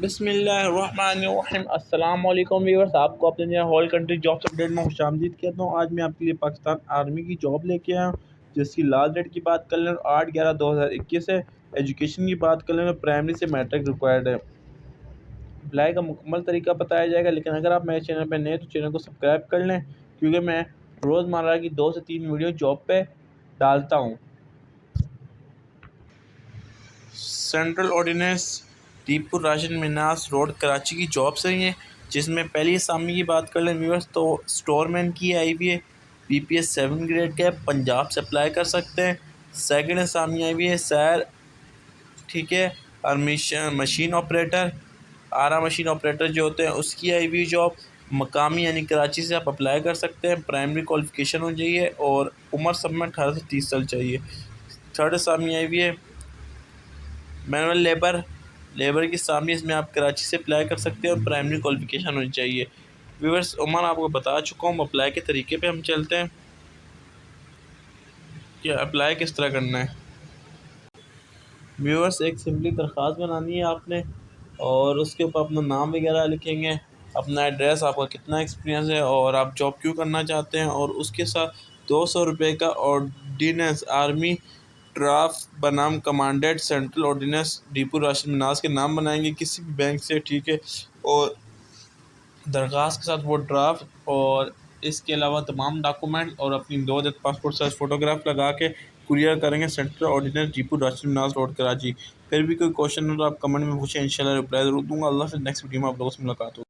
बिस्मिल्लाहिर्रहमानिर्रहीम। अस्सलाम वालेकुम व्यूअर्स, आपको अपने जो होल कंट्री जॉब्स अपडेट में खुशामदीद कहता हूँ। आज मैं आपके लिए पाकिस्तान आर्मी की जॉब लेके आया हूँ, जिसकी लास्ट डेट की बात कर लें 8/11/2021 है। एजुकेशन की बात कर लें तो प्राइमरी से मैट्रिक रिक्वायर्ड है। अप्लाई का मुकम्मल तरीका बताया जाएगा, लेकिन अगर आप मेरे चैनल पर नए तो चैनल को सब्सक्राइब कर लें, क्योंकि मैं रोज़मर्रा की 2 से 3 वीडियो जॉब पे डालता हूँ। सेंट्रल ऑर्डिनेंस दीपुर राशन मिनास रोड कराची की जॉब सही है, जिसमें पहली असामी की बात कर लें व्यूअर्स तो स्टोरमैन की आई हुई है। BPS 7 ग्रेड का है, पंजाब से अप्लाई कर सकते हैं। सेकंड असामी आई हुई है सैर, ठीक है, और मशीन ऑपरेटर, आरा मशीन ऑपरेटर जो होते हैं उसकी आई हुई जॉब मकामी यानी कराची से आप अप्लाई कर सकते हैं। प्राइमरी क्वालिफिकेशन हो चाहिए और उम्र सब में 18 से 30 साल चाहिए। थर्ड असामी आई हुई है मैनुअल लेबर की सामी, इसमें आप कराची से अप्लाई कर सकते हैं और प्राइमरी क्वालिफिकेशन होनी चाहिए। व्यूअर्स, उमर आपको बता चुका हूँ। अप्लाई के तरीके पे हम चलते हैं कि अप्लाई किस तरह करना है। व्यूअर्स, एक सिंपली दरख्वास्त बनानी है आपने, और उसके ऊपर अपना नाम वगैरह लिखेंगे, अपना एड्रेस, आपका कितना एक्सपीरियंस है और आप जॉब क्यों करना चाहते हैं, और उसके साथ 200 रुपये का ऑर्डिनेंस आर्मी ड्राफ्ट बनाम कमांडेंट सेंट्रल ऑर्डिनेंस दीपुर राशन मिनास के नाम बनाएंगे किसी भी बैंक से, ठीक है, और दरख्वास्त के साथ वो ड्राफ्ट और इसके अलावा तमाम डॉक्यूमेंट और अपनी 2 अदद पासपोर्ट साइज फ़ोटोग्राफ लगा के कुरियर करेंगे सेंट्रल ऑर्डिनेंस दीपुर राशन मिनास रोड कराची। फिर भी कोई क्वेश्चन हो तो आप कमेंट में पूछें, इंशाल्लाह रिप्लाई ज़रूर दूंगा। अल्लाह से नेक्स्ट वीडियो में आप लोगों से मुलाकात हो।